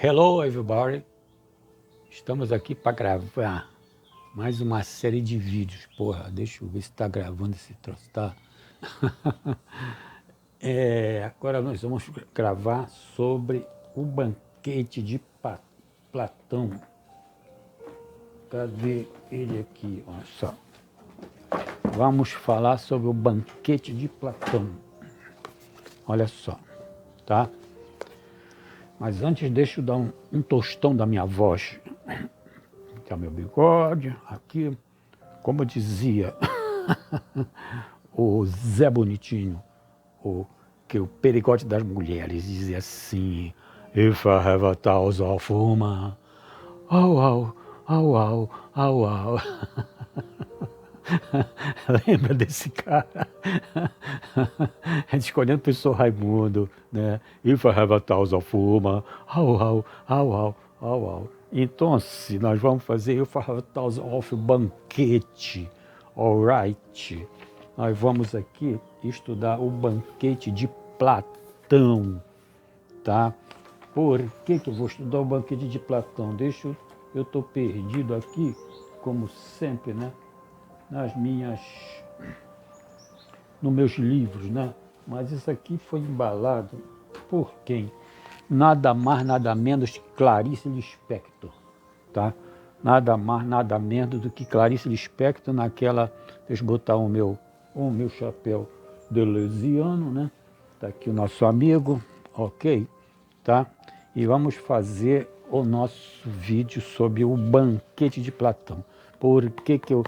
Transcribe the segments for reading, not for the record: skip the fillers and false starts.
Hello everybody, estamos aqui para gravar mais uma série de vídeos. Porra, deixa eu ver se está gravando esse troço, tá? Agora nós vamos gravar sobre o banquete de Platão. Cadê ele aqui? Olha só. Vamos falar sobre o banquete de Platão. Olha só, tá? Mas antes deixa eu dar um tostão da minha voz. Aqui é o meu bigode, aqui, como dizia o Zé Bonitinho, que o perigote das mulheres dizia assim: If I have a thousand of woman, au, au, au, au, au, au. Lembra desse cara? A gente escolhendo o professor Raimundo, né? If I have a thousand of woman, au, au, au, au, au, au. Então, se nós vamos fazer If I have a thousand of banquete, alright? Nós vamos aqui estudar o banquete de Platão, tá? Por que eu vou estudar o banquete de Platão? Eu estou perdido aqui, como sempre, né? Nos meus livros, né? Mas isso aqui foi embalado por quem? Nada mais, nada menos que Clarice Lispector, tá? Nada mais, nada menos do que Clarice Lispector naquela... Deixa eu botar o meu chapéu deleuziano, né? Tá aqui o nosso amigo, ok? Tá? E vamos fazer o nosso vídeo sobre o banquete de Platão. Por que eu...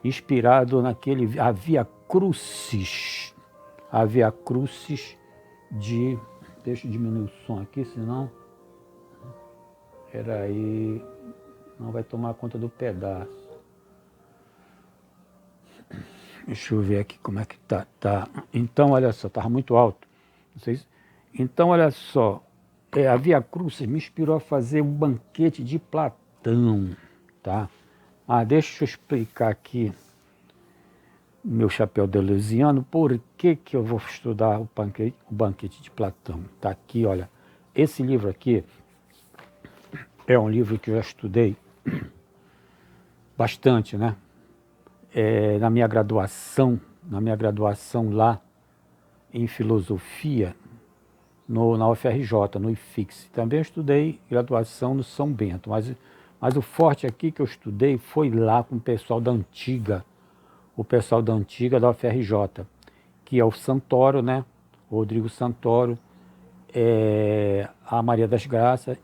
inspirado naquele Via Crucis de... Deixa eu diminuir o som aqui, senão... Peraí, não vai tomar conta do pedaço. Deixa eu ver aqui como é que tá. Então, olha só, estava muito alto. Então, olha só, a Via Crucis me inspirou a fazer um banquete de Platão, tá? Deixa eu explicar aqui meu chapéu deleuziano, por que eu vou estudar o banquete de Platão. Tá aqui, olha, esse livro aqui é um livro que eu já estudei bastante, né? Na minha graduação lá em filosofia, na UFRJ, no IFIX. Também eu estudei graduação no São Bento, mas o forte aqui que eu estudei foi lá com o pessoal da antiga da UFRJ, que é o Santoro, né? O Rodrigo Santoro, a Maria das Graças,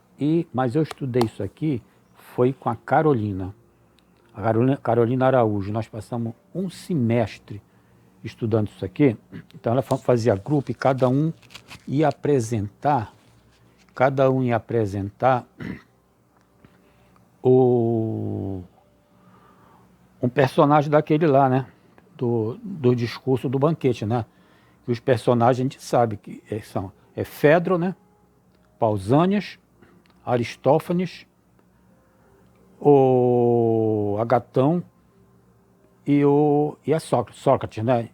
mas eu estudei isso aqui, foi com a Carolina Araújo. Nós passamos um semestre estudando isso aqui. Então ela fazia grupo e cada um ia apresentar um personagem daquele lá, né? Do discurso do banquete, né? E os personagens a gente sabe que são Fedro, né? Pausanias, Aristófanes, o Agatão e a Sócrates, né?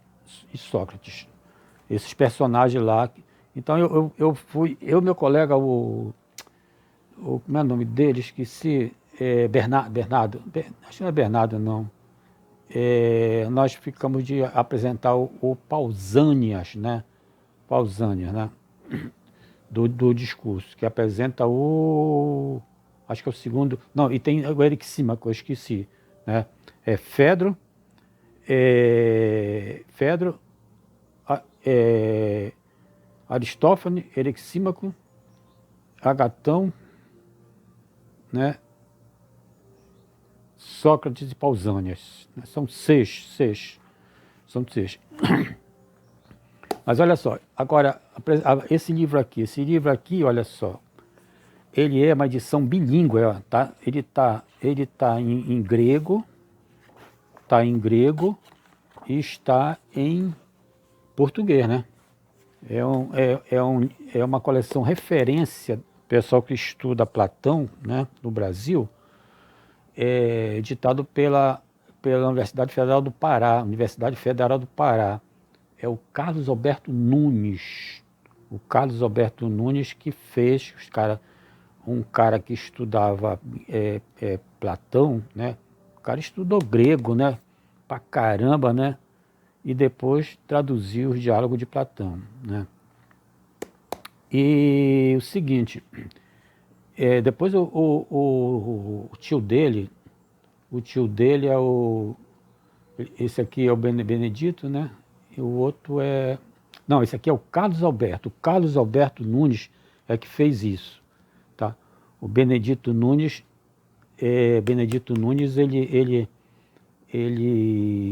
E Sócrates. Esses personagens lá. Então meu colega, como é o nome dele? Esqueci. Bernardo. Acho que não é Bernardo, não. Nós ficamos de apresentar o Pausanias, né? Do discurso, que apresenta acho que é o segundo, não, e tem o Erixímaco, eu esqueci, né? Fedro, Aristófanes, Erixímaco, Agatão, né? Sócrates e Pausanias. São seis. Mas olha só, agora, esse livro aqui, olha só, ele é uma edição bilíngue, tá? Ele tá em grego, e está em português, né? É uma coleção referência, pessoal que estuda Platão, né, no Brasil, editado pela Universidade Federal do Pará. É o Carlos Alberto Nunes. Que fez, um cara que estudava Platão, né? O cara estudou grego, né? Pra caramba, né? E depois traduziu os diálogos de Platão, né? E o seguinte, depois o tio dele, esse aqui é o Benedito, né? E o outro não, esse aqui é o Carlos Alberto. O Carlos Alberto Nunes é que fez isso, tá? O Benedito Nunes, ele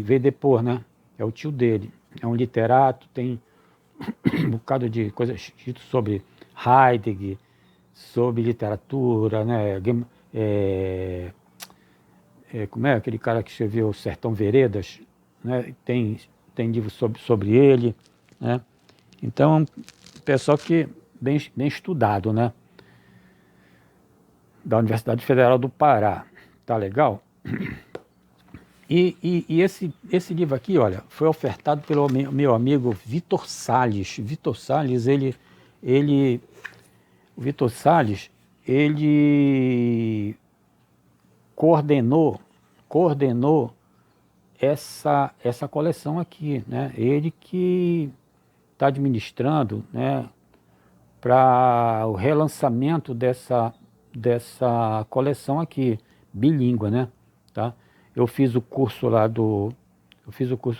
veio depois, né? É o tio dele. É um literato, tem um bocado de coisas escritas sobre Heidegger, sobre literatura, né? Como é aquele cara que escreveu Sertão Veredas, né? Tem livro sobre ele, né? Então, pessoal que bem estudado, né? Da Universidade Federal do Pará, tá legal? E esse livro aqui, olha, foi ofertado pelo meu amigo Vitor Salles. O Vitor Salles, ele coordenou essa coleção aqui, né? Ele que está administrando, né, para o relançamento dessa coleção aqui, bilíngue, né? Tá? Eu fiz o curso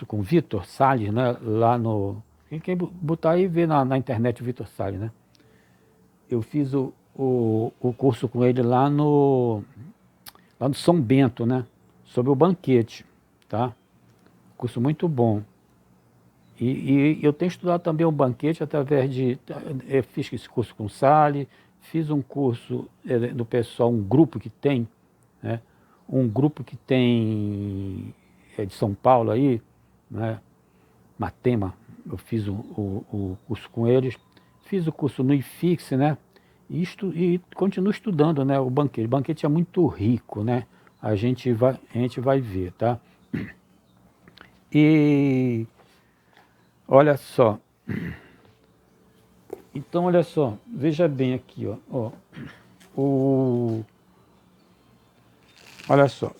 com o Vitor Salles, né? Lá no... Quem botar aí e ver na internet o Vitor Salles, né? Eu fiz o curso com ele lá no São Bento, né? Sobre o banquete, tá? Curso muito bom. E eu tenho estudado também o banquete através eu fiz esse curso com o Salles, fiz um curso do pessoal, um grupo que tem, né? Um grupo que tem de São Paulo aí, né? Matema, eu fiz o curso com eles, fiz o curso no IFIX, né? E continuo estudando, né? O banquete. O banquete é muito rico, né? A gente vai ver, tá? E olha só. Então, olha só, veja bem aqui, ó. Olha só.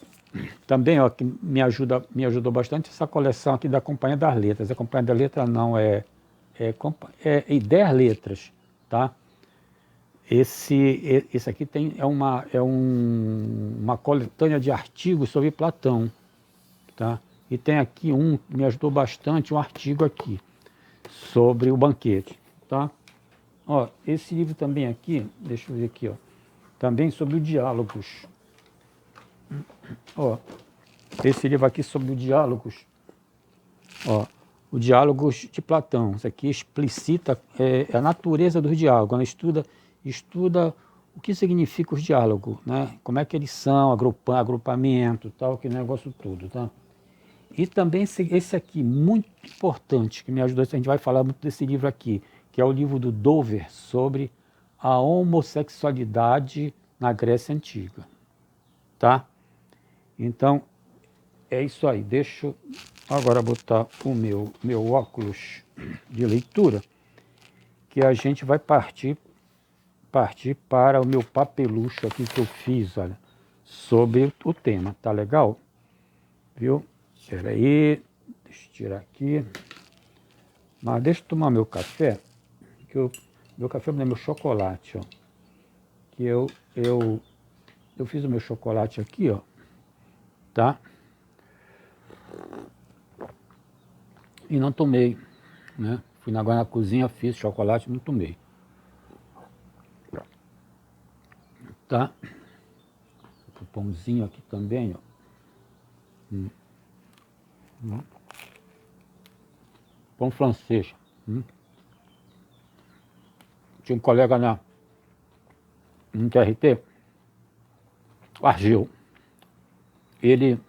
Também, ó, que me ajudou bastante essa coleção aqui da Companhia das Letras. A Companhia das Letras não é Ideias Letras, tá? Esse aqui uma coletânea de artigos sobre Platão, tá? E tem aqui que me ajudou bastante, um artigo aqui sobre o banquete, tá? Ó, esse livro também aqui, deixa eu ver aqui, ó, também sobre os diálogos. Ó, esse livro aqui sobre os diálogos, ó, os diálogos de Platão. Isso aqui explicita a natureza dos diálogos. Ela estuda o que significa os diálogos, né? Como é que eles são, agrupamento, tal, que negócio todo, tá? E também esse aqui, muito importante, que me ajudou, a gente vai falar muito desse livro aqui, que é o livro do Dover sobre a homossexualidade na Grécia Antiga, tá? Então, é isso aí. Deixa eu agora botar o meu óculos de leitura, que a gente vai partir para o meu papelucho aqui que eu fiz, olha, sobre o tema, tá legal? Viu? Espera aí, deixa eu tirar aqui. Mas deixa eu tomar meu café, que meu café é meu chocolate, ó. Que eu fiz o meu chocolate aqui, ó, tá? E não tomei, né? Fui agora na cozinha, fiz chocolate e não tomei. Tá? O pãozinho aqui também, ó. Pão francês. Tinha um colega no TRT, o Argel. Ele,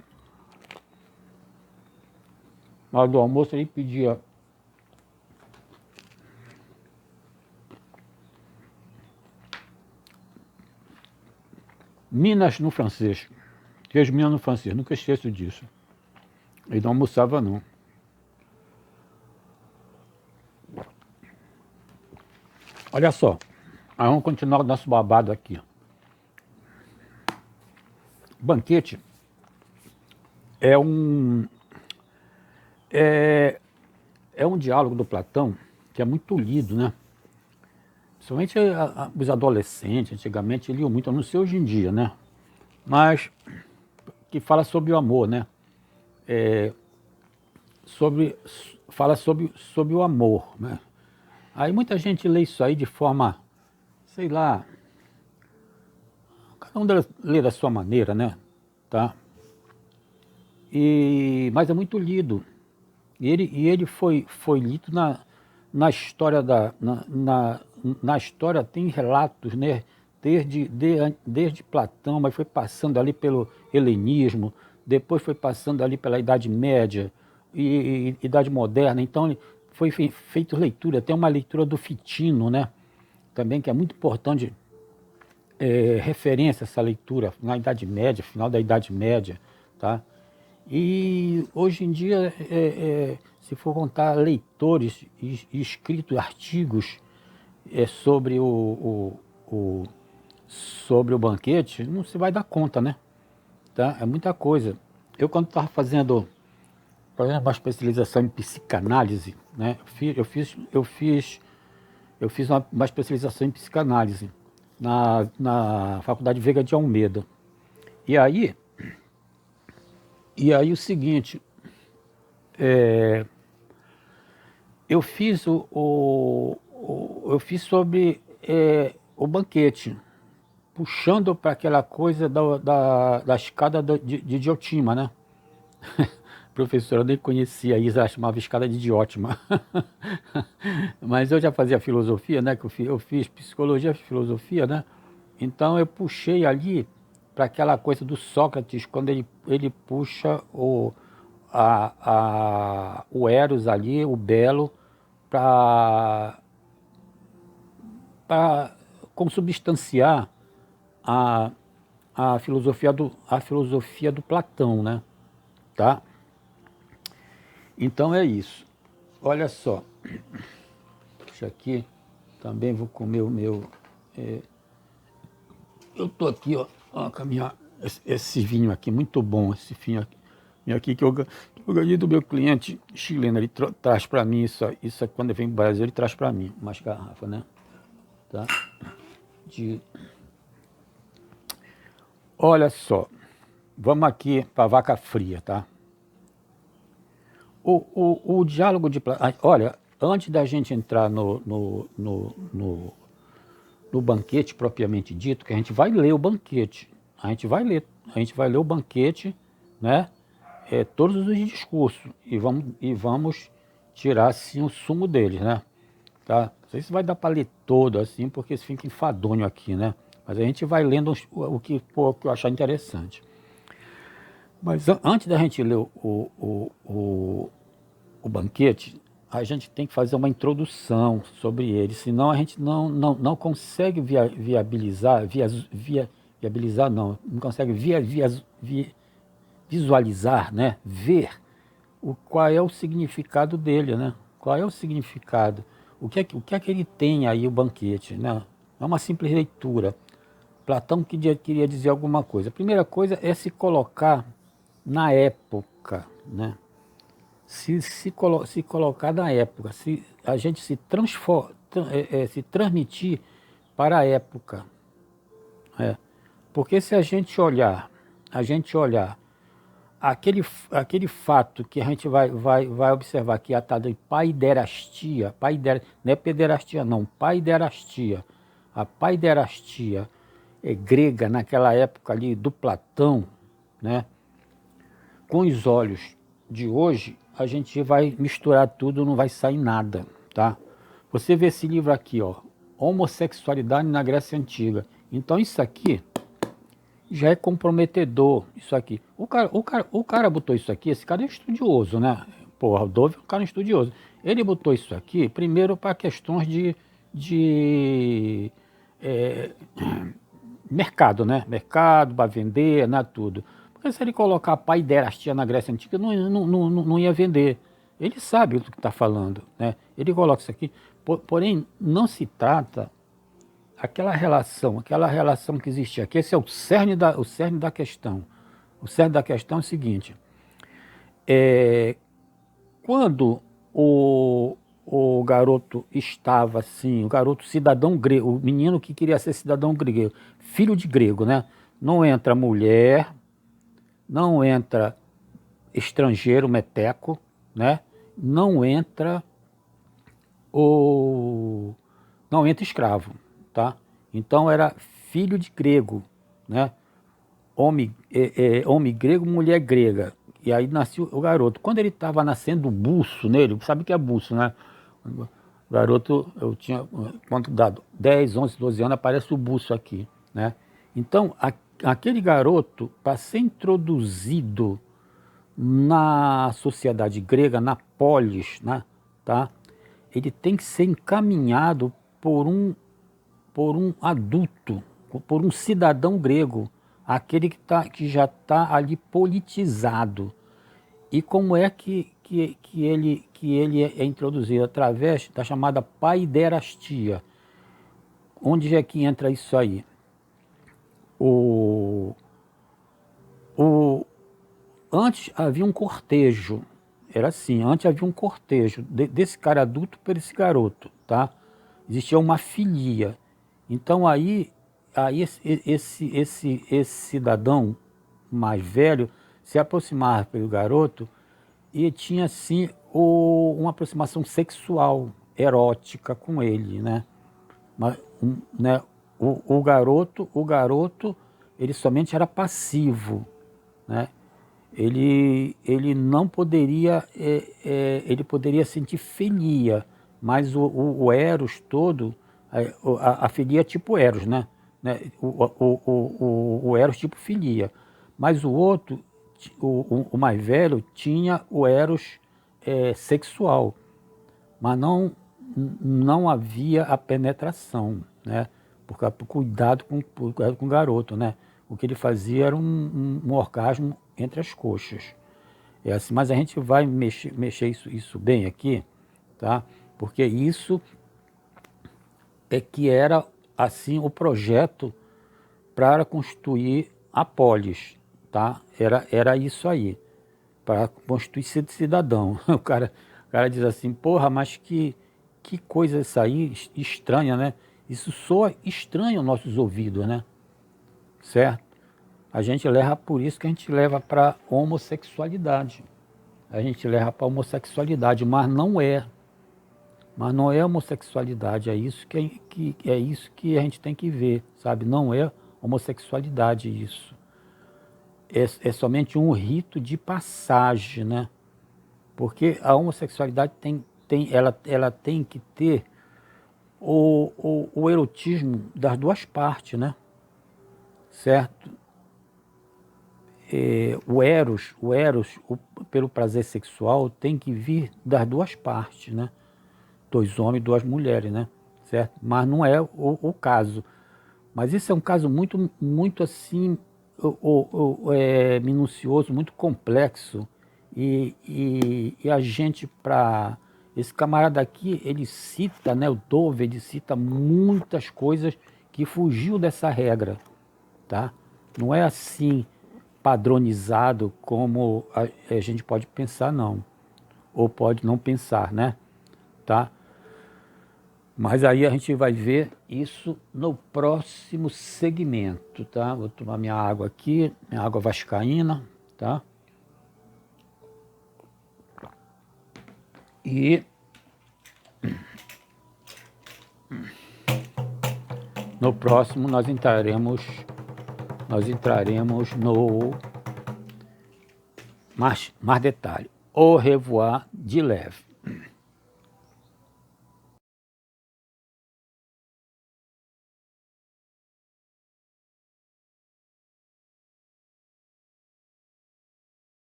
na hora do almoço, ele pedia Minas no francês. Queijo Minas no francês, nunca esqueço disso. Ele não almoçava, não. Olha só, aí vamos continuar o nosso babado aqui. banquete é um diálogo do Platão que é muito lido, né? Principalmente os adolescentes, antigamente, liam muito, eu não sei hoje em dia, né? Mas que fala sobre o amor, né? Fala sobre o amor, né? Aí muita gente lê isso aí de forma, sei lá, cada um lê da sua maneira, né? Tá? Mas é muito lido. E ele foi lido na história na história tem relatos, né? Desde Platão, mas foi passando ali pelo helenismo, depois foi passando ali pela Idade Média e Idade Moderna. Então foi feito leitura, tem uma leitura do Fitino, né? Também que é muito importante, referência a essa leitura na Idade Média, final da Idade Média, tá? E hoje em dia, se for contar leitores escritos artigos sobre sobre o banquete, não se vai dar conta, né? Tá? É muita coisa. Eu quando estava fazendo uma especialização em psicanálise, né? Eu fiz uma especialização em psicanálise na Faculdade Veiga de Almeida. E aí o seguinte, eu fiz eu fiz sobre o banquete, puxando para aquela coisa da escada de Diotima, né? Professora, eu nem conhecia isso, ela chamava escada de Diótima. Mas eu já fazia filosofia, né? Que eu fiz psicologia e filosofia, né? Então eu puxei ali para aquela coisa do Sócrates, quando ele puxa o Eros ali, o belo, para consubstanciar a, a filosofia do Platão, né? Tá? Então é isso. Olha só. Isso aqui, também vou comer o meu... eu tô aqui, ó com esse vinho aqui, muito bom, esse vinho aqui que eu ganhei do meu cliente chileno. Ele traz para mim isso aqui, quando ele vem pro Brasil, ele traz para mim umas garrafas, né? Tá? Olha só, vamos aqui para vaca fria, tá? O diálogo de Platão... Olha, antes da gente entrar no banquete propriamente dito, que a gente vai ler o banquete, a gente vai ler o banquete, né? Todos os discursos e vamos tirar assim o sumo deles, né? Tá? Não sei se vai dar para ler todo assim, porque isso fica enfadonho aqui, né? Mas a gente vai lendo o que eu achar interessante. Mas antes da gente ler o banquete, a gente tem que fazer uma introdução sobre ele, senão a gente não consegue não consegue visualizar, né? Ver qual é o significado dele, né? Qual é o significado? O que é que ele tem aí, o banquete, né? É uma simples leitura. Platão queria dizer alguma coisa. A primeira coisa é se colocar na época, né? Se colocar na época, se a gente se transmitir para a época. Porque se a gente olhar aquele fato que a gente vai observar que é a tal de paiderastia, não é pederastia não, paiderastia. A paiderastia grega naquela época ali do Platão, né? Com os olhos de hoje, a gente vai misturar tudo, não vai sair nada, tá? Você vê esse livro aqui, ó, Homossexualidade na Grécia Antiga. Então isso aqui já é comprometedor, isso aqui. O cara botou isso aqui, esse cara é estudioso, né? Porra, o Dove é um cara estudioso. Ele botou isso aqui, primeiro, para questões de mercado, né? Mercado, para vender, né? Tudo. Porque se ele colocar a paiderastia na Grécia Antiga, não ia vender. Ele sabe do que está falando, né? Ele coloca isso aqui, porém, não se trata aquela relação que existia aqui. Esse é o cerne da questão. O certo da questão é o seguinte, é, quando o garoto estava assim, o garoto cidadão grego, o menino que queria ser cidadão grego, filho de grego, né? Não entra mulher, não entra estrangeiro, meteco, né? Não entra o não entra escravo, tá? Então era filho de grego, né? Homem grego, mulher grega. E aí nasceu o garoto. Quando ele estava nascendo, o buço nele, sabe o que é buço, né? O garoto, eu tinha, quando dado 10, 11, 12 anos, aparece o buço aqui, né? Então, aquele garoto, para ser introduzido na sociedade grega, na polis, né, tá? Ele tem que ser encaminhado por um adulto, por um cidadão grego, aquele que já está ali politizado. E como é que ele é introduzido? Através da chamada paiderastia. Onde é que entra isso aí? O, o, Antes havia um cortejo, era assim, antes havia um cortejo desse cara adulto por esse garoto, tá? Existia uma filia. Então aí esse cidadão mais velho se aproximava pelo garoto e tinha assim uma aproximação sexual, erótica com ele, né? Mas, né? O garoto, ele somente era passivo, né? Ele não poderia, ele poderia sentir filia, mas o Eros todo, a filia é tipo Eros, né? O Eros tipo filia, mas o outro, o mais velho, tinha o Eros sexual, mas não havia a penetração, né? Por cuidado com o garoto, né? O que ele fazia era um orgasmo entre as coxas. É assim, mas a gente vai mexer isso bem aqui, tá? Porque isso é que era assim o projeto para constituir a polis, tá? Era isso aí, para constituir cidadão. O cara diz assim, porra, mas que coisa isso aí estranha, né? Isso soa estranho aos nossos ouvidos, né? Certo? A gente leva por isso que a gente leva para homossexualidade. A gente leva para homossexualidade, mas não é. Mas não é homossexualidade, é isso é isso que a gente tem que ver, sabe? Não é homossexualidade isso. É somente um rito de passagem, né? Porque a homossexualidade ela tem que ter o erotismo das duas partes, né? Certo? Pelo prazer sexual, tem que vir das duas partes, né? Dois homens e duas mulheres, né? Certo? Mas não é o caso. Mas isso é um caso muito assim, minucioso, muito complexo. E a gente, para... Esse camarada aqui, ele cita, né, o Dove, ele cita muitas coisas que fugiu dessa regra, tá? Não é assim padronizado como a gente pode pensar, não. Ou pode não pensar, né? Tá? Mas aí a gente vai ver isso no próximo segmento, tá? Vou tomar minha água aqui, minha água vascaína, tá? E no próximo nós entraremos no mais detalhe. Au revoir de leve.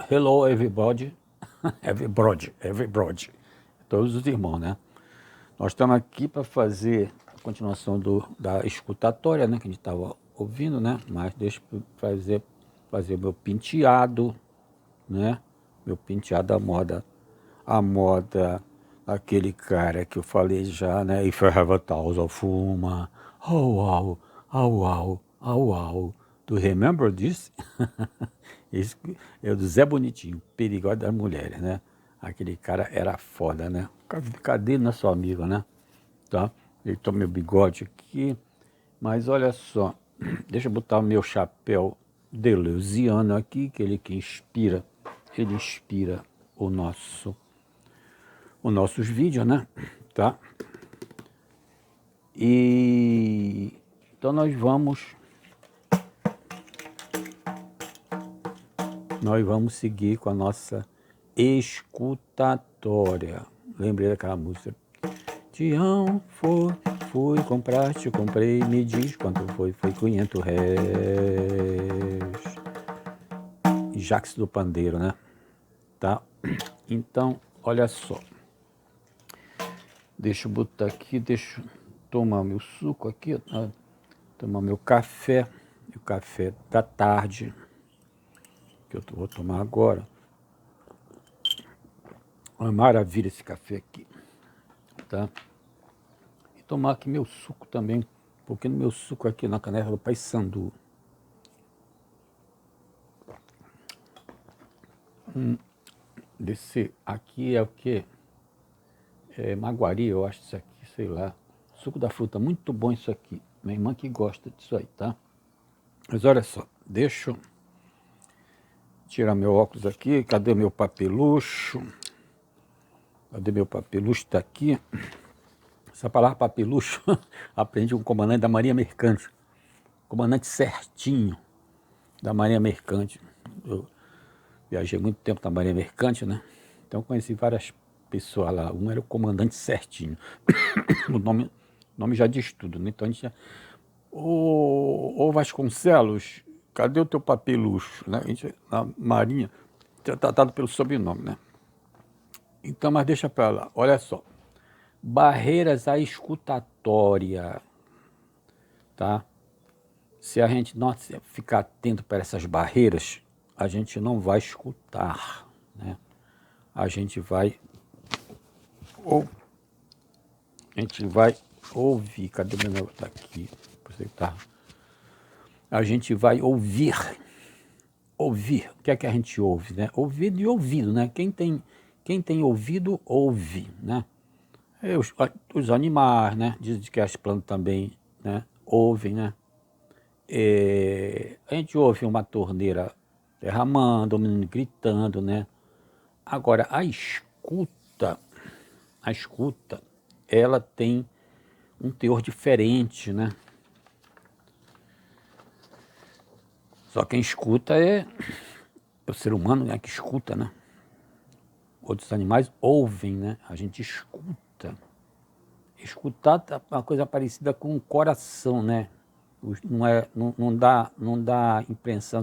Hello everybody, everybody, todos os irmãos, né? Nós estamos aqui para fazer continuação da escutatória, né? Que a gente estava ouvindo, né? Mas deixa eu fazer o meu penteado, né? Meu penteado a moda, aquele cara que eu falei já, né? If I have a thousand fuma, oh wow, oh wow, oh wow. Do you remember this? Esse é o do Zé Bonitinho, Perigóide das Mulheres, né? Aquele cara era foda, né? Cadê nosso amigo, né? Tá? Ele toma meu bigode aqui, mas olha só, deixa eu botar o meu chapéu deleuziano aqui, que ele ele inspira o os nossos vídeos, né? Tá? E então nós vamos seguir com a nossa escutatória. Lembrei daquela música. Tião, fui comprar, te comprei, me diz quanto foi 500 réis. Jax do Pandeiro, né? Tá? Então, olha só. Deixa eu botar aqui, deixa eu tomar meu suco aqui, tomar meu café, o café da tarde, que eu vou tomar agora. Uma maravilha esse café aqui, tá? E tomar aqui meu suco também, porque no meu suco aqui na caneca do Paissandu. Desse aqui é o que? É Maguari, eu acho isso aqui, sei lá. Suco da fruta, muito bom isso aqui. Minha irmã que gosta disso aí, tá? Mas olha só, deixa eu tirar meu óculos aqui. Cadê meu papelucho? Cadê meu papelucho? Tá aqui. Essa palavra papelucho, aprendi com o comandante da Marinha Mercante. Comandante certinho da Marinha Mercante. Eu viajei muito tempo na Marinha Mercante, né? Então conheci várias pessoas lá. Um era o comandante certinho. O nome já diz tudo, né? Então a gente já... Ô Vasconcelos, cadê o teu papelucho? Né? A gente, na Marinha, tratado pelo sobrenome, né? Então, mas deixa pra lá. Olha só. Barreiras à escutatória, tá? Se a gente não ficar atento para essas barreiras, a gente não vai escutar, né? A gente vai ouvir. Cadê meu negócio? Tá aqui. A gente vai ouvir. Ouvir. O que é que a gente ouve, né? Ouvido e ouvido, né? Quem tem ouvido, ouve, né? Os animais, né? Diz que as plantas também, né? Ouvem, né? A gente ouve uma torneira derramando, um menino gritando, né? Agora, a escuta, ela tem um teor diferente, né? Só quem escuta é o ser humano, né, que escuta, né? Outros animais ouvem, né? A gente escuta. Escutar é uma coisa parecida com o coração, né? Não dá impressão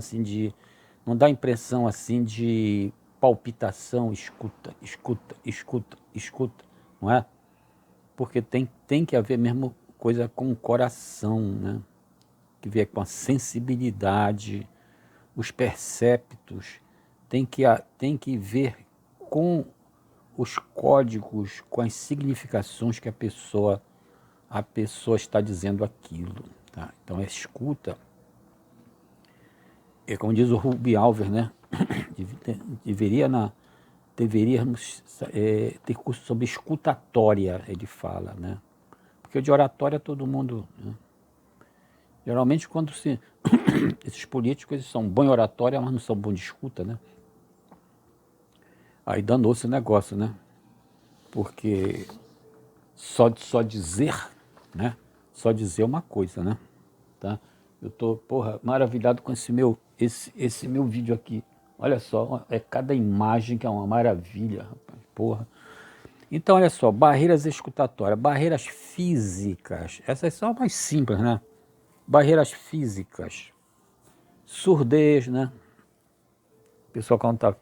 assim de palpitação, escuta, não é? Porque tem que haver mesmo coisa com o coração, né? Que vê com a sensibilidade, os perceptos, tem que ver com os códigos, com as significações que a pessoa está dizendo aquilo. Tá? Então, a escuta, é como diz o Ruby Alves, né? Deveríamos ter curso sobre escutatória, ele fala, né? Porque de oratória todo mundo... Né? Geralmente, quando esses políticos eles são bons em oratória, mas não são bons de escuta, né? Aí danou-se o negócio, né? Porque só dizer, né? Só dizer uma coisa, né? Tá? Eu tô, maravilhado com esse meu vídeo aqui. Olha só, é cada imagem que é uma maravilha, rapaz, porra. Então, olha só, barreiras escutatórias, barreiras físicas, essas são mais simples, né? Barreiras físicas, surdez, né? Pessoa quando está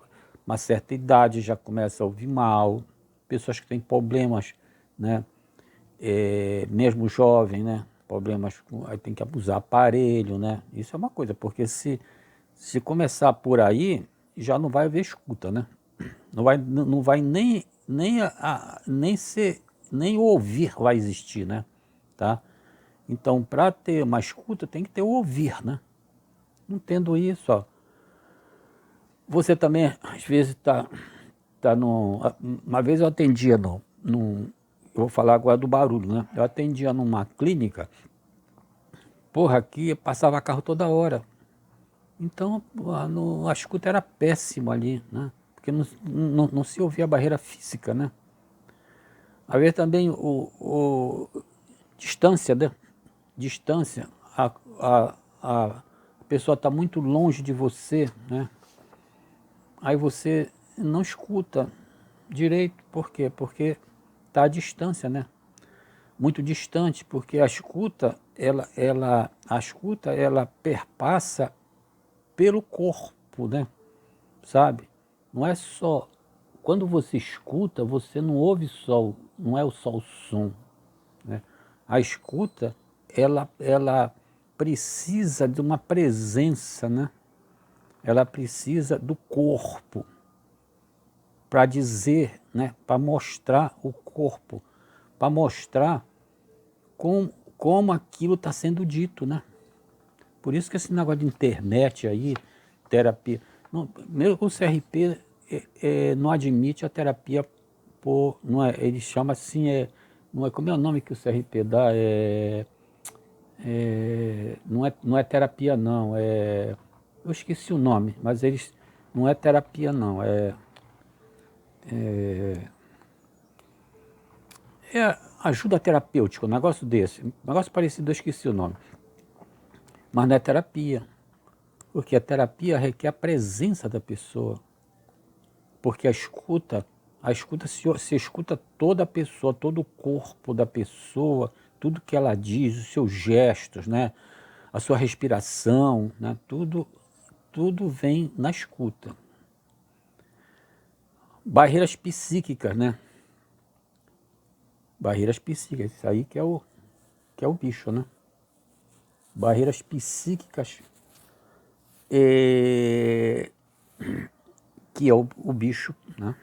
uma certa idade já começa a ouvir mal, pessoas que têm problemas, né? mesmo jovem, né? Problemas com, aí tem que abusar aparelho, né? Isso é uma coisa, porque se começar por aí, já não vai haver escuta, né? Não vai nem ser, nem ouvir vai existir, né? Tá? Então, para ter uma escuta, tem que ter o ouvir, né? Não tendo isso, ó. Você também, às vezes, tá no... Uma vez eu atendia eu vou falar agora do barulho, né? Eu atendia numa clínica, porra, aqui passava carro toda hora. Então, a escuta era péssima ali, né? Porque não se ouvia a barreira física, né? Às vezes também distância, né? Distância, a pessoa está muito longe de você, né? Aí você não escuta direito, por quê? Porque está à distância, né? Muito distante, porque a escuta, ela perpassa pelo corpo, né? Sabe? Não é só, quando você escuta, você não ouve só, não é só o som, né? A escuta, ela precisa de uma presença, né? Ela precisa do corpo para dizer, né? Para mostrar o corpo, para mostrar como aquilo está sendo dito, né? Por isso que esse negócio de internet aí, terapia, não, mesmo com o CRP não admite a terapia por, não é, ele chama assim, não é, como é o nome que o CRP dá, não é terapia não, eu esqueci o nome, mas eles, não é terapia não, é ajuda terapêutica, um negócio desse, um negócio parecido, eu esqueci o nome, mas não é terapia, porque a terapia requer a presença da pessoa, porque a escuta se escuta toda a pessoa, todo o corpo da pessoa, tudo que ela diz, os seus gestos, né? A sua respiração, né? Tudo vem na escuta. Barreiras psíquicas, né? Barreiras psíquicas, isso aí que é o bicho, né? Barreiras psíquicas, que é o bicho, né?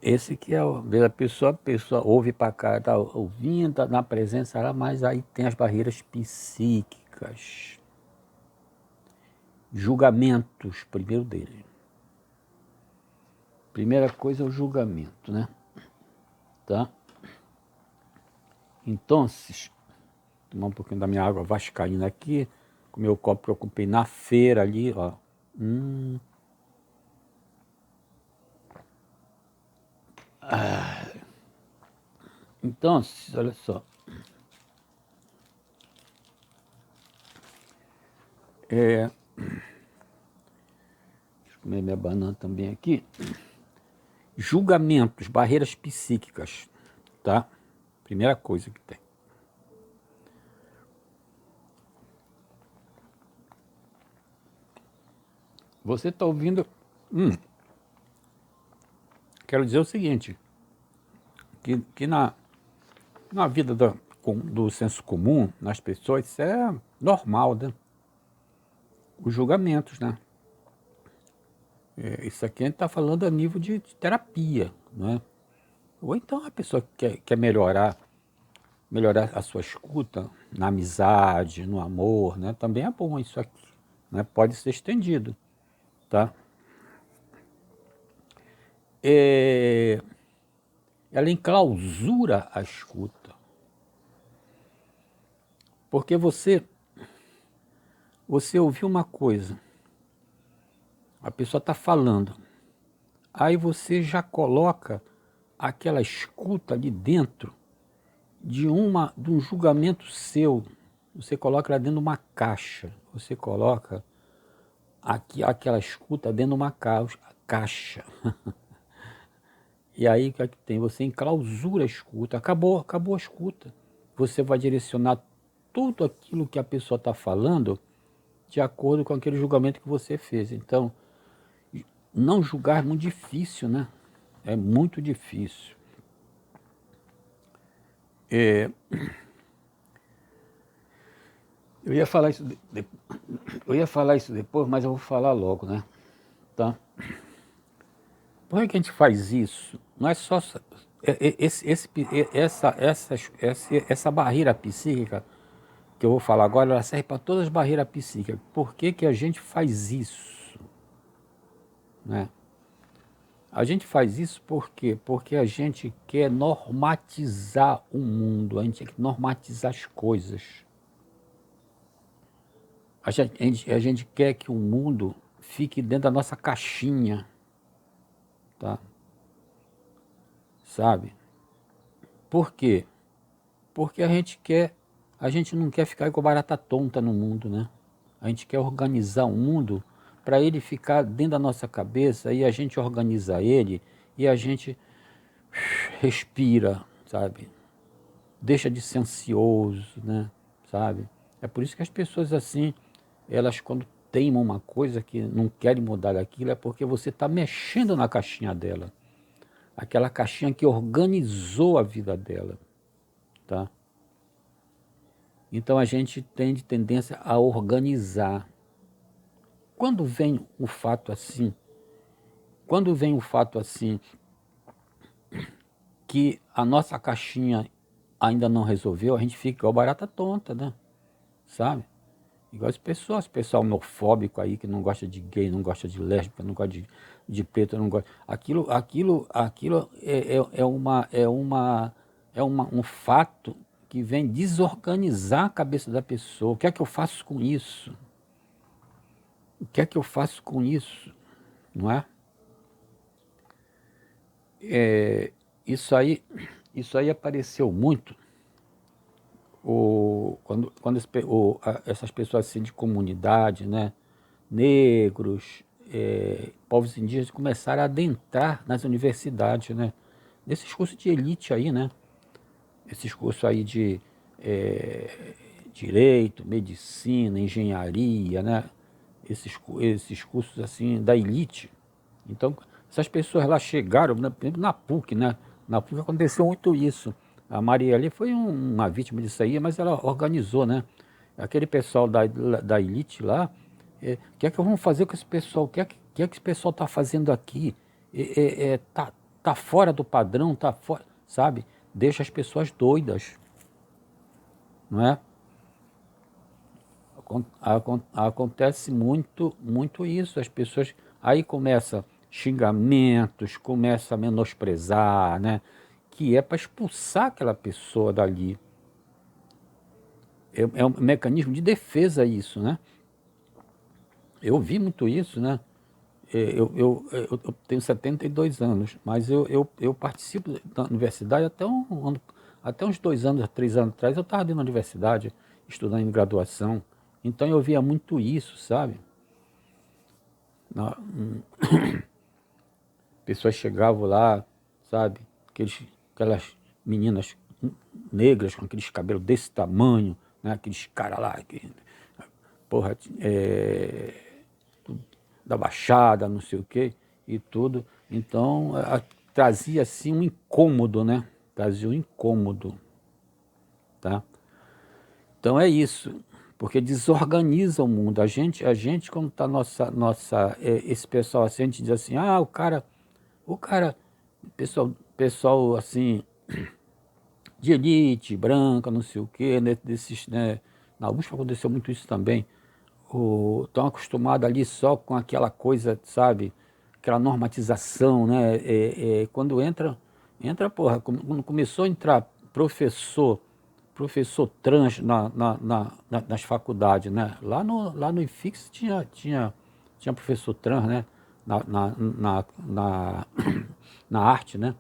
Esse que é a pessoa ouve para cá, está ouvindo, tá na presença lá, mas aí tem as barreiras psíquicas. Julgamentos, primeiro dele. Primeira coisa é o julgamento, né? Tá? Então, tomar um pouquinho da minha água vascaína aqui, com o meu copo que eu comprei na feira ali, ó. Então, olha só. Deixa eu comer minha banana também aqui. Julgamentos, barreiras psíquicas, tá? Primeira coisa que tem. Você está ouvindo... Quero dizer o seguinte, que na vida do senso comum, nas pessoas, isso é normal, né? Os julgamentos, né? Isso aqui a gente está falando a nível de terapia, né? Ou então a pessoa quer melhorar a sua escuta na amizade, no amor, né? Também é bom isso aqui, né? Pode ser estendido, tá? Ela enclausura a escuta, porque você ouviu uma coisa, a pessoa está falando, aí você já coloca aquela escuta ali dentro de um julgamento seu. Você coloca ela dentro de uma caixa. Você coloca aquela escuta dentro de uma caixa. E aí o que é que tem? Você enclausura a escuta. Acabou a escuta. Você vai direcionar tudo aquilo que a pessoa está falando de acordo com aquele julgamento que você fez. Então, não julgar é muito difícil, né? É muito difícil. É, eu ia falar isso eu ia falar isso depois, mas eu vou falar logo, né? Tá? Por que a gente faz isso? Não é só essa barreira psíquica que eu vou falar agora, ela serve para todas as barreiras psíquicas. Por que que a gente faz isso? Né? A gente faz isso por quê? Porque a gente quer normatizar o mundo, a gente quer normatizar as coisas. A gente quer que o mundo fique dentro da nossa caixinha, tá? Sabe? Por quê? Porque a gente não quer ficar igual barata tonta no mundo, né? A gente quer organizar o mundo para ele ficar dentro da nossa cabeça e a gente organiza ele e a gente respira, sabe? Deixa de ser ansioso, né? Sabe? É por isso que as pessoas assim, elas quando teimam uma coisa que não querem mudar daquilo, é porque você está mexendo na caixinha dela. Aquela caixinha que organizou a vida dela, tá? Então a gente tem de tendência a organizar. Quando vem o fato assim, quando vem o fato assim que a nossa caixinha ainda não resolveu, a gente fica igual barata tonta, né? Sabe? Igual as pessoas, pessoal homofóbico aí que não gosta de gay, não gosta de lésbica, não gosta de preto, não gosta. Aquilo um fato que vem desorganizar a cabeça da pessoa. O que é que eu faço com isso? O que é que eu faço com isso? Não é? Isso aí apareceu muito quando essas pessoas assim, de comunidade, né, negros, povos indígenas começaram a adentrar nas universidades, né, nesses cursos de elite aí, né, esses cursos aí de direito, medicina, engenharia, né, esses cursos assim da elite. Então, essas pessoas lá chegaram, por exemplo, na PUC, né? Na PUC aconteceu muito isso. A Maria ali foi uma vítima disso aí, mas ela organizou, né? Aquele pessoal da elite lá, o que é que vamos fazer com esse pessoal? O que é que esse pessoal está fazendo aqui? Tá fora do padrão, tá fora, sabe? Deixa as pessoas doidas, não é? Acontece muito isso. As pessoas aí começa xingamentos, começa a menosprezar, né? Que é para expulsar aquela pessoa dali. É um mecanismo de defesa isso, né? Eu vi muito isso, né? Eu tenho 72 anos, mas eu participo da universidade até uns 2 anos, 3 anos atrás, eu estava dentro da universidade, estudando em graduação. Então eu via muito isso, sabe? Na- Pessoas chegavam lá, sabe? Aquelas meninas negras com aqueles cabelos desse tamanho, né? Aqueles caras lá, porra, da Baixada, não sei o quê, e tudo. Então, trazia assim um incômodo, né? Trazia um incômodo, tá? Então é isso, porque desorganiza o mundo. A gente quando tá esse pessoal assim, a gente diz assim, o cara, pessoal assim, de elite, branca, não sei o quê, né, desses, né, na USP aconteceu muito isso também, estão acostumados ali só com aquela coisa, sabe, aquela normatização, né, quando porra, quando começou a entrar professor trans nas faculdades, né, lá no IFIX tinha professor trans, né, na arte, né,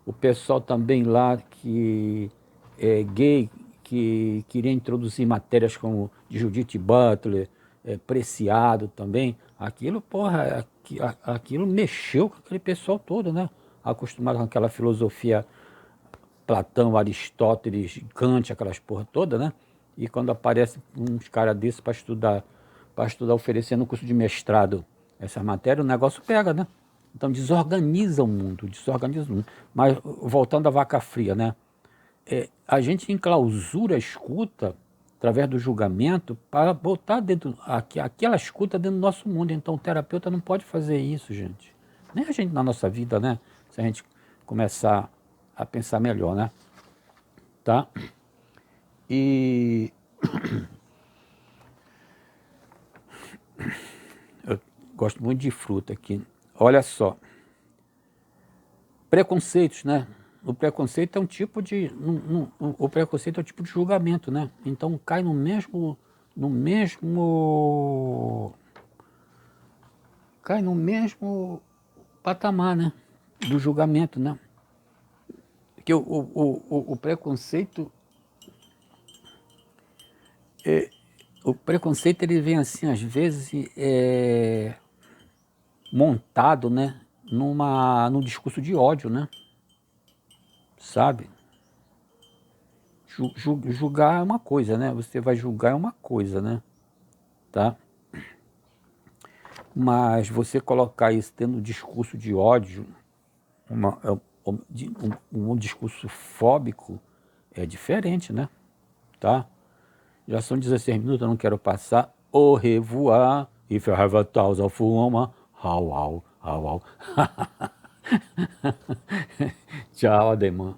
o pessoal também lá que é gay, que queria introduzir matérias como de Judith Butler, Preciado também, aquilo, porra, aquilo mexeu com aquele pessoal todo, né? Acostumado com aquela filosofia Platão, Aristóteles, Kant, aquelas porra toda, né? E quando aparece uns caras desses para estudar oferecendo curso de mestrado essa matéria, o negócio pega, né? Então desorganiza o mundo, desorganiza o mundo. Mas voltando à vaca fria, né? a gente enclausura a escuta através do julgamento para botar dentro aquela escuta dentro do nosso mundo. Então o terapeuta não pode fazer isso, gente. Nem a gente na nossa vida, né? Se a gente começar a pensar melhor, né? Tá? E eu gosto muito de fruta aqui. Olha só. Preconceitos, né? O preconceito é um tipo de. O preconceito é um tipo de julgamento, né? Então cai no mesmo. Cai no mesmo patamar, né? Do julgamento, né? Porque o preconceito. O preconceito ele vem assim, às vezes, montado, né? Num discurso de ódio, né? Sabe? Julgar é uma coisa, né? Você vai julgar é uma coisa, né? Tá? Mas você colocar isso tendo um discurso de ódio, um discurso fóbico, é diferente, né? Tá? Já são 16 minutos, eu não quero passar. Au revoir, if you have a thousand fuma, how. Tchau, Ademã.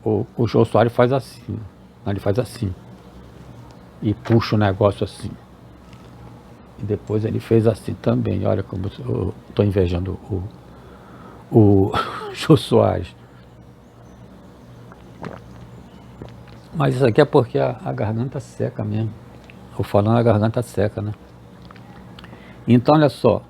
O Jô Soares faz assim, ele faz assim, e puxa o negócio assim. E depois ele fez assim também. Olha como eu estou invejando o Jô Soares. Mas isso aqui é porque a garganta seca mesmo. Eu falando, a garganta seca, né? Então, olha só.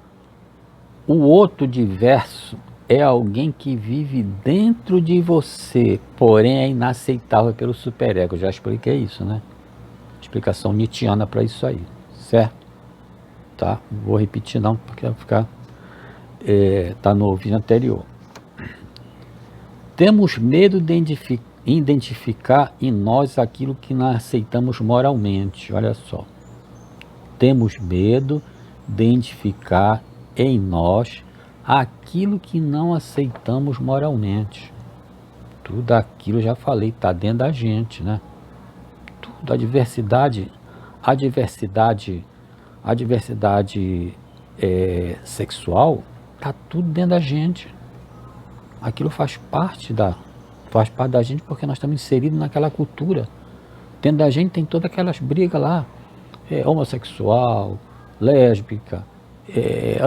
O outro diverso é alguém que vive dentro de você, porém é inaceitável pelo superego. Eu já expliquei isso, né? Explicação nietzschiana para isso aí, certo? Tá? Não vou repetir não, porque vai ficar... tá no vídeo anterior. Temos medo de identificar em nós aquilo que não aceitamos moralmente. Olha só. Temos medo de identificar em nós aquilo que não aceitamos moralmente. Tudo aquilo, já falei, está dentro da gente, né? Tudo, a diversidade sexual, está tudo dentro da gente. Aquilo faz parte da gente porque nós estamos inseridos naquela cultura. Dentro da gente tem todas aquelas brigas lá, homossexual, lésbica,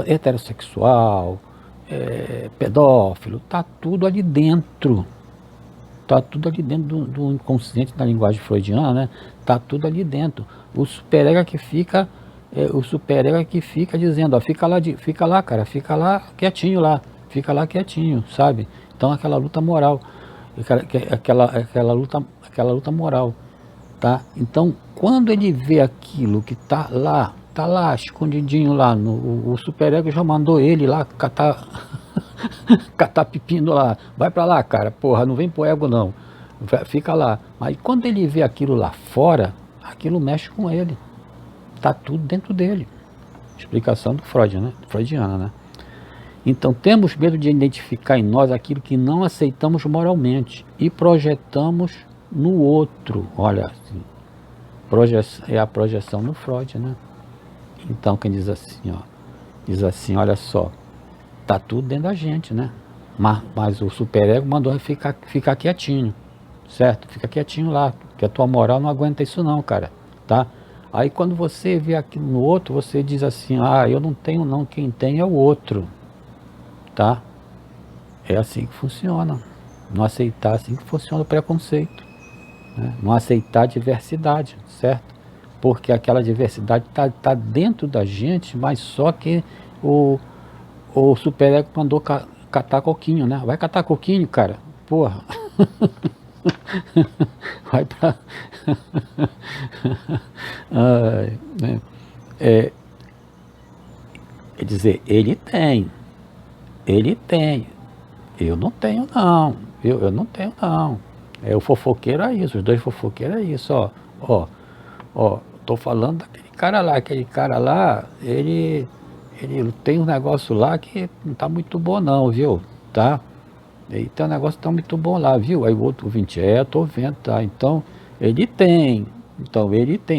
heterossexual, pedófilo, tá tudo ali dentro. Tá tudo ali dentro do inconsciente, na linguagem freudiana, né? Tá tudo ali dentro. O superego é que fica dizendo, ó, fica lá, cara, fica lá quietinho, sabe? Então aquela luta moral, aquela luta moral, tá? Então quando ele vê aquilo que tá lá escondidinho lá, o superego já mandou ele lá catar catar pepino lá, vai pra lá, cara, porra, não vem pro ego não, fica lá. Mas quando ele vê aquilo lá fora, aquilo mexe com ele. Está tudo dentro dele. Explicação do Freud, né? Freudiana, né? Então temos medo de identificar em nós aquilo que não aceitamos moralmente e projetamos no outro. Olha, assim, é a projeção no Freud, né? Então quem diz assim, olha só, tá tudo dentro da gente, né? Mas o superego mandou ficar quietinho, certo? Fica quietinho lá, que a tua moral não aguenta isso não, cara, tá? Aí quando você vê aquilo no outro, você diz assim, eu não tenho não, quem tem é o outro, tá? É assim que funciona. Não aceitar, assim que funciona o preconceito, né? Não aceitar a diversidade, certo? Porque aquela diversidade tá dentro da gente, mas só que o superego mandou catar coquinho, né? Vai catar coquinho, cara. Porra. Vai pra... né? Quer dizer, ele tem. Eu não tenho, não. Eu não tenho, não. O fofoqueiro é isso, os dois fofoqueiros é isso, ó. Tô falando daquele cara lá, ele tem um negócio lá que não tá muito bom não, viu? Tá? Ele tem um negócio que tá muito bom lá, viu? Aí o outro ouvinte, tô vendo, tá? Então, ele tem.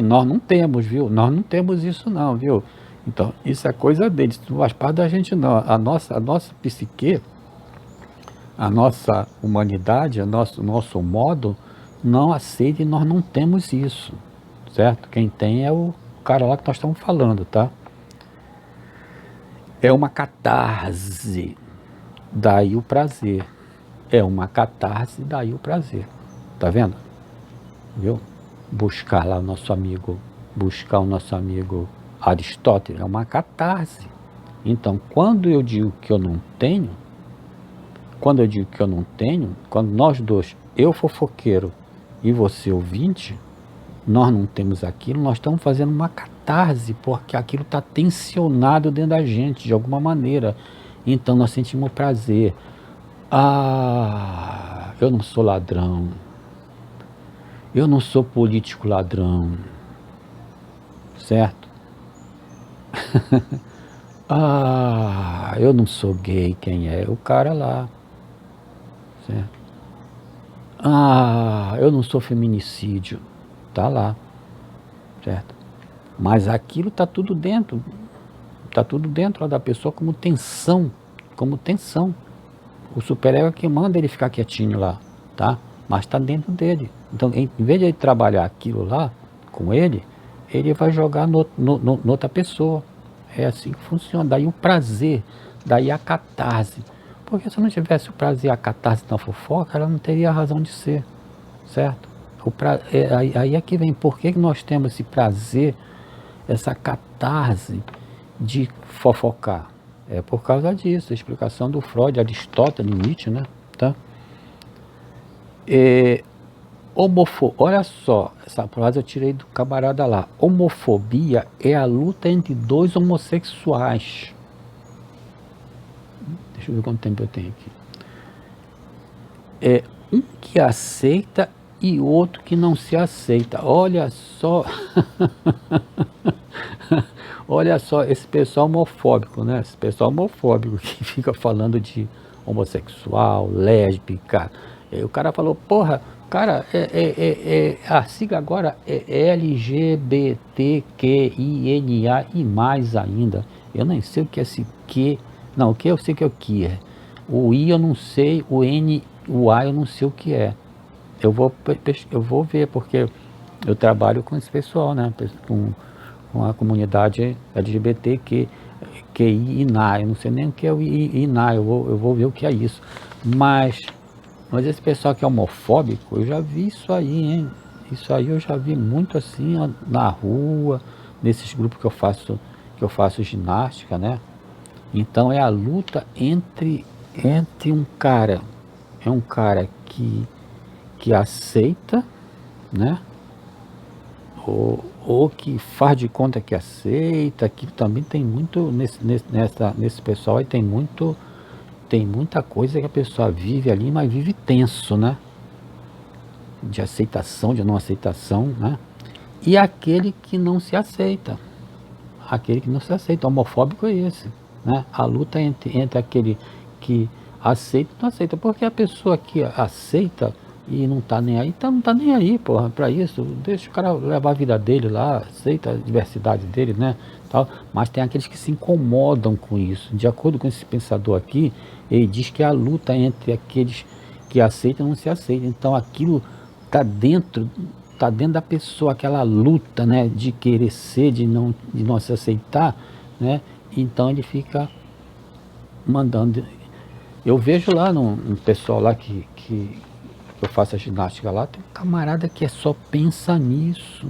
Nós não temos, viu? Nós não temos isso não, viu? Então, isso é coisa deles, não faz parte da gente não. A nossa psique, a nossa humanidade, o nosso modo, não aceita e nós não temos isso, certo? Quem tem é o cara lá que nós estamos falando, tá? É uma catarse, daí o prazer. É uma catarse, daí o prazer. Tá vendo? Viu? Buscar o nosso amigo Aristóteles, é uma catarse. Então, quando eu digo que eu não tenho, quando nós dois, eu fofoqueiro e você ouvinte, nós não temos aquilo, nós estamos fazendo uma catarse, porque aquilo está tensionado dentro da gente, de alguma maneira. Então nós sentimos prazer. Eu não sou ladrão. Eu não sou político ladrão. Certo? Eu não sou gay, quem é? O cara lá. Certo? Eu não sou feminicídio. Tá lá. Certo? Mas aquilo tá tudo dentro da pessoa como tensão. O superego é que manda ele ficar quietinho lá, tá? Mas está dentro dele. Então, em vez de ele trabalhar aquilo lá com ele vai jogar noutra pessoa. É assim que funciona. Daí o prazer, daí a catarse. Porque se não tivesse o prazer, a catarse na fofoca, ela não teria razão de ser, certo? Aí é que vem, por que nós temos esse prazer, essa catarse de fofocar? É por causa disso, a explicação do Freud, Aristóteles, Nietzsche, né? Tá? Olha só, essa frase eu tirei do camarada lá. Homofobia é a luta entre dois homossexuais. Deixa eu ver quanto tempo eu tenho aqui. É um que aceita e outro que não se aceita. Olha só. Olha só, esse pessoal homofóbico, né? Esse pessoal homofóbico que fica falando de homossexual, lésbica. O cara falou, porra, cara, a sigla agora é LGBTQINA e mais ainda. Eu nem sei o que é esse Q. Não, o que eu sei que é o que é. O I eu não sei, o N, o A eu não sei o que é. Eu vou ver, porque eu trabalho com esse pessoal, né? Com a comunidade LGBT que INA, eu não sei nem o que é o INA, eu vou ver o que é isso. Mas esse pessoal que é homofóbico, eu já vi isso aí, hein? Isso aí eu já vi muito assim, ó, na rua, nesses grupos que eu faço ginástica, né? Então é a luta entre um cara que aceita, né? Ou que faz de conta que aceita, que também tem muito nesse pessoal aí tem muita coisa que a pessoa vive ali, mas vive tenso, né? De aceitação, de não aceitação, né? E aquele que não se aceita, aquele que não se aceita. Homofóbico é esse, né? A luta entre aquele que aceita e não aceita, porque a pessoa que aceita e não tá nem aí, então não tá nem aí, porra, pra isso, deixa o cara levar a vida dele lá, aceita a diversidade dele, né, tal, mas tem aqueles que se incomodam com isso. De acordo com esse pensador aqui, ele diz que a luta entre aqueles que aceitam e não se aceitam, então aquilo tá dentro da pessoa, aquela luta, né, de querer ser, de não se aceitar, né, então ele fica mandando. Eu vejo lá no pessoal lá que eu faço a ginástica lá, tem um camarada que só pensa nisso.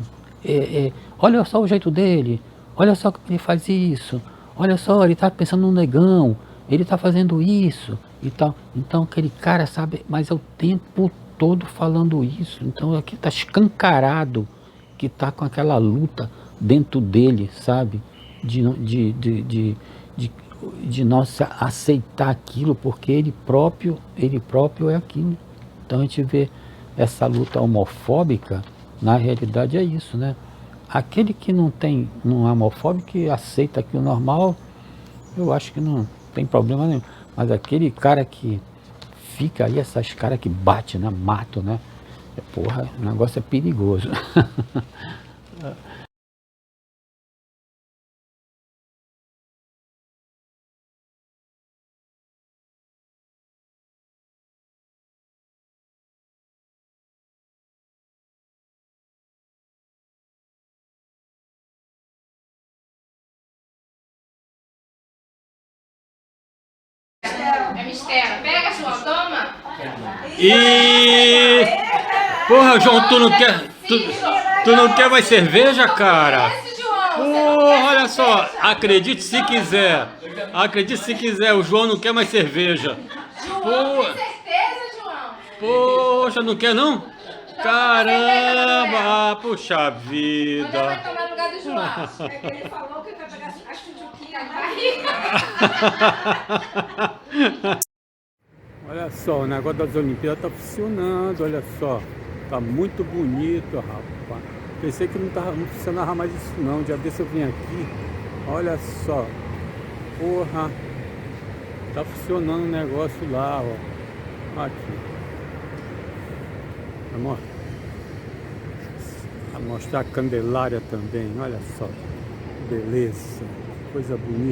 Olha só o jeito dele, olha só como ele faz isso, olha só, ele tá pensando no negão, ele tá fazendo isso e tal. Então aquele cara sabe, mas é o tempo todo falando isso. Então aqui tá escancarado que tá com aquela luta dentro dele, sabe? De, não- de, de não aceitar aquilo, porque ele próprio é aquilo. Então a gente vê essa luta homofóbica, na realidade é isso, né? Aquele que não é homofóbico, que aceita aquilo normal, eu acho que não tem problema nenhum. Mas aquele cara que fica aí, essas caras que bate, né? Matam, né? Porra, o negócio é perigoso. É mistério. Pega, João, toma. E porra, João, tu não quer mais cerveja, cara? Esse, João. Porra, olha só, acredite se quiser. Acredite se quiser, o João não quer mais cerveja. João, Pô, tem certeza, João? poxa, não quer não? Caramba, ah, puxa Mulher vai vida. tomar no lugar do João. É que ele falou que vai pegar as chuchuquinhas lá. Olha só, o negócio das Olimpíadas tá funcionando, olha só. Tá muito bonito, rapaz. Pensei que não funcionava mais isso não. Um dia desse eu vim aqui, olha só. Porra, tá funcionando o negócio lá, ó. Aqui. Vamos mostrar a Candelária também, olha só. Beleza, coisa bonita.